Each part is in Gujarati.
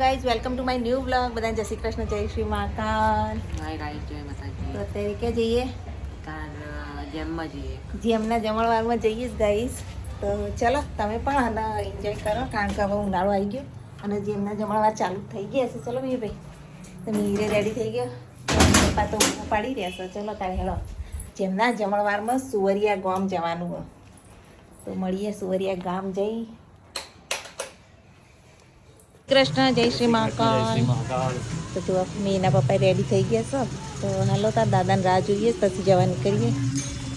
Guys welcome to my new vlog. બધાને જય શ્રી કૃષ્ણ, જય શ્રી મહાકાલ. હાય ગાઈસ, જય માતાજી. તો અત્યારે ક્યાં જઈએ? તાર જેમમાં જઈએ. જેમના જમણવારમાં જઈએ જ ગાઈઝ. તો ચલો તમે પણ અને એન્જોય કરો, કારણ કે હવે ઉનાળો આવી ગયો અને જેમના જમણવાર ચાલુ થઈ ગયા હશે. ચલો મીરભાઈ, તો મીરે રેડી થઈ ગયો, પપ્પા તો પાડી રહ્યા છે. ચલો તારે હેળો જેમના જમણવારમાં સુવરિયા ગામ જવાનું હોય તો મળીએ સુવરિયા ગામ જઈ. કૃષ્ણ, જય શ્રી મહાકાલ. તો જો મીના પપ્પા રેડી થઈ ગયા છો. તો હાલો તાર દાદાને રાહ જોઈએ, પછી જવા નીકળીએ.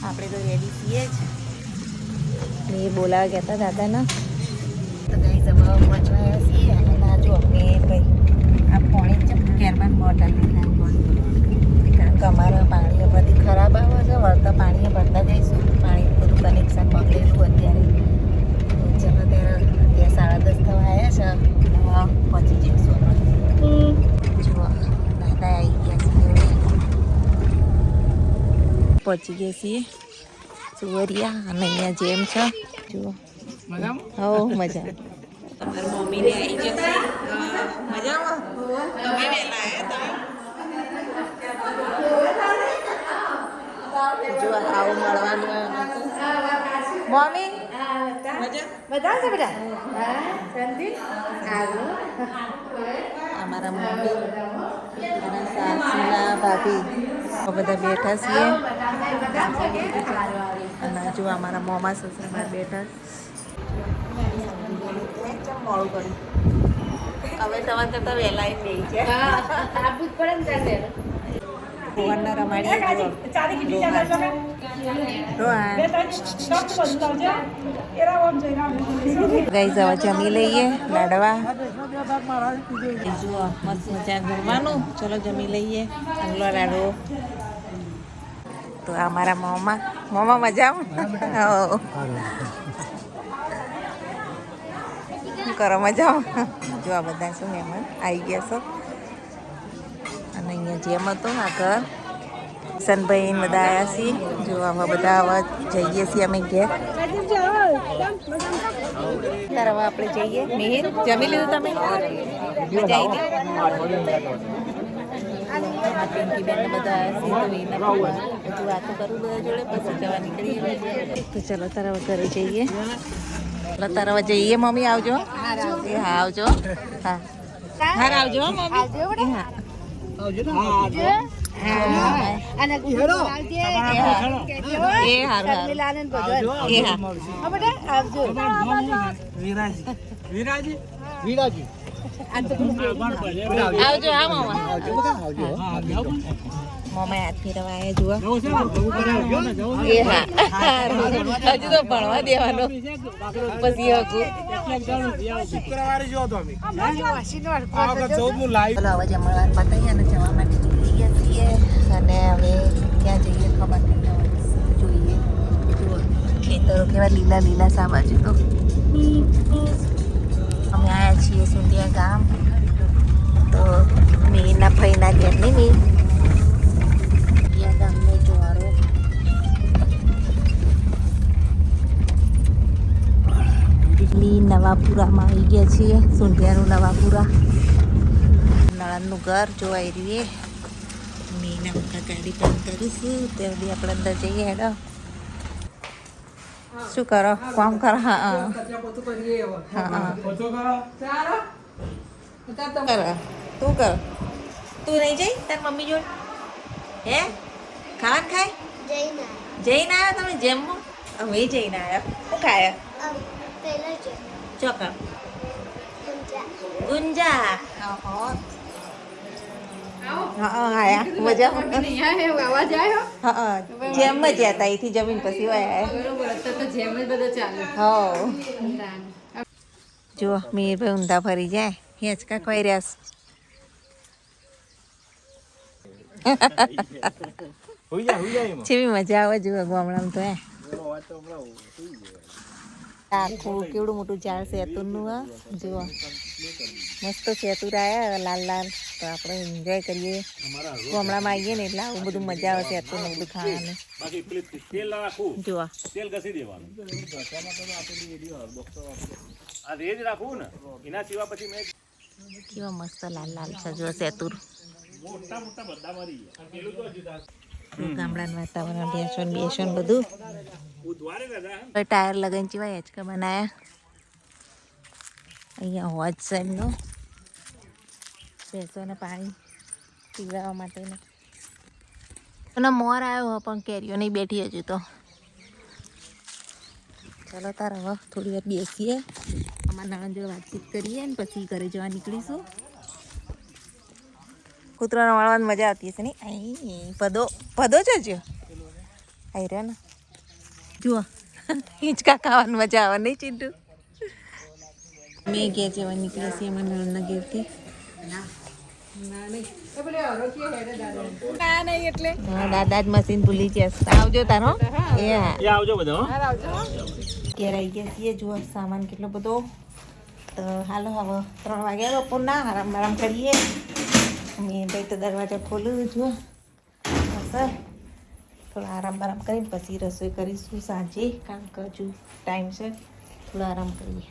આપણે તો રેડી છીએ જ. મેં બોલાવા ગયા હતા દાદાના. તો ગાઈ જમવા પહોંચવા છીએ. અને ના જો મેં ભાઈ આ પાણી છે કેરબાન બોટલ લીધા, કારણ કે અમારા પાણી બધી ખરાબ આવે છે. વળતા પાણી ભરતા જઈશું. પાણીનું બધું કનેક્શન બગડેલું અત્યારે. ચાલો ત્યારે 10:30 થવા આવ્યા છે. પહોંચી જઈશું. જુઓ દાદા આવી ગયા છીએ, પહોંચી ગયા છીએ સુવરિયા. અને અહીંયા જેમ છે જુઓ. હો મજા. તમારી મમ્મીને આવી જશે મજામાં. તમે વહેલા આવ્યા જો આવું મળવાનું મમ્મી બધા છે બેટા. અમારા મમ્મી, મારા સાસુના ભાભી બધા બેઠા છીએ. અને જો અમારા મોમા સસરા બેઠા. મોડું કર્યું હવે તમારે કરતા વહેલા એ બે છે. ભુવનના રમાડીએ ગઈ જવા જમી લઈએ લાડવા. જુઓ મસ્ત મજા જમવાનું. ચલો જમી લઈએ આંગલો લાડવો. તો અમારા મોમાં મજામાં. શું કરો મજામાં? જો આ બધા શું મહેમાન આવી ગયા છો. અને અહીંયા જેમ હતું આ ઘર સનભાઈ બધા આવ્યા છીએ. જો આવા બધા આવા જઈએ છીએ અમે ઘેર. ત્યારે હવે આપણે જઈએ. મિહિર જમી લીધું તમે? મજા આવી પિંકી બેન બધા આવ્યા છીએ. તો એના હજુ વાતો કરું બધા જોડે, પછી જવા નીકળીએ. તો ચલો તારા ઘરે જઈએ. તારા જઈએ. મમ્મી આવજો. એ હા આવજો. હા હા આવજો મમ્મી. હા આવજો. હા મામા મોમાં હાથ ફેરવાયા જુઓ. એ હા હજુ તો ભણવા દેવાનો પછી હવે જમણવાર પતાવી અને જવા માટે નીકળી ગયા છીએ. અને હવે ક્યાં જઈએ ખબર નહીં, જોઈએ. જુઓ ખેતરો કેવા લીલા લીલા સા બાજુ. તો અમે આવ્યા છીએ સુંડિયા ગામ. તો મીના ફઈના ઘેર નહીં મી ગામનો જવારો. નવાપુરામાં આવી ગયા છીએ. સુંઢિયાનું નવાપુરા નળનનું ઘર જોવાઈ રહીએ. મીના બધા ગાડી બંધ કરીશું ત્યાં બી આપણે અંદર જઈએ. હેડો શું કરો? કામ કરો. હા હા તું કર. તું નહીં જઈ તાર મમ્મી જોડે? હે ખાવાનું ખાય? જઈને આવ્યા તમે જેમમાં? અમે જઈને આવ્યા. શું ખાયા? ચોકા ગુંજા. આયા મજા. જેમ જ હતા અહીંથી જમીન પછી જો મીરભાઈ ઊંધા ફરી જાય. હેચકા ખવાઈ રહ્યા. જેવી મજા આવે જુઓ ગામડામાં. તો આખું કેવડું મોટું ઝાડ શેતુરનું. જુઓ મસ્ત શેતુર આવ્યા લાલ લાલ. તો આપણે એન્જોય કરીએ. ગામડામાં આવીએ ને એટલે આવું બધું મજા આવે શેતુરનું બધું ખાવાનું. જુઓ આ રેજ રાખવું ને એના સિવાય પછી મેં કેવા મસ્ત લાલ લાલ છે જો સેતુર. ગામડાનું વાતાવરણ બેસન બધું. ટાયર લગાવીને ચીવાય હિંચકા બનાયા. અહીંયા હોજ છે એમનો ભેંસોને પાણી પીવડાવવા માટેનો. અને મોર આવ્યો પણ કેરીઓ નહીં બેઠી હજુ તો. ચાલો તાર હવે થોડી વાર બેસીએ, અમારા નણંદ જોડે વાતચીત કરીએ ને પછી ઘરે જવા નીકળીશું. કૂતરાને વાળવાની મજા આવતી હશે નહીં? અહીં પદો છે જો આવી રહ્યો ને, જુઓ હિંચકા ખાવાની મજા આવે નહીં ચીંટુ? મેં ઘેર જવા નીકળ્યા છીએ અમારા નણંદના ઘેરથી. દાદા જ મશીન ભૂલી જશે. આવજો તારો એ આવજો બધો. ઘેર આવી ગયા છીએ. જુઓ સામાન કેટલો બધો. તો હાલો હવે 3 વાગ્યા બપોરના આરામ કરીએ. મેં ભાઈ તો દરવાજો ખોલું જુઓ સર. થોડો આરામ કરીને પછી રસોઈ કરીશું સાંજે. કામ કરજો ટાઈમ છે, થોડો આરામ કરીએ.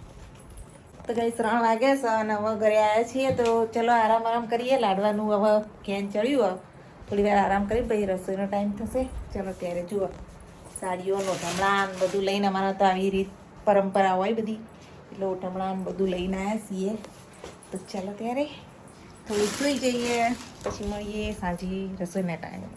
તો કઈ 3 વાગ્યા છે અને હવે ઘરે આવ્યા છીએ. તો ચલો આરામ કરીએ. લાડવાનું હવે ઘેન ચડ્યું. થોડી વાર આરામ કરી પછી રસોઈનો ટાઈમ થશે. ચલો ત્યારે જુઓ સાડીઓનો ઠમણાં બધું લઈને, અમારા તો આવી રીત પરંપરા હોય બધી, એટલે ઠમણાં બધું લઈને આવ્યા છીએ. તો ચાલો ત્યારે થોડું સુઈ જઈએ, પછી મળીએ સાંજે રસોઈના ટાઈમે.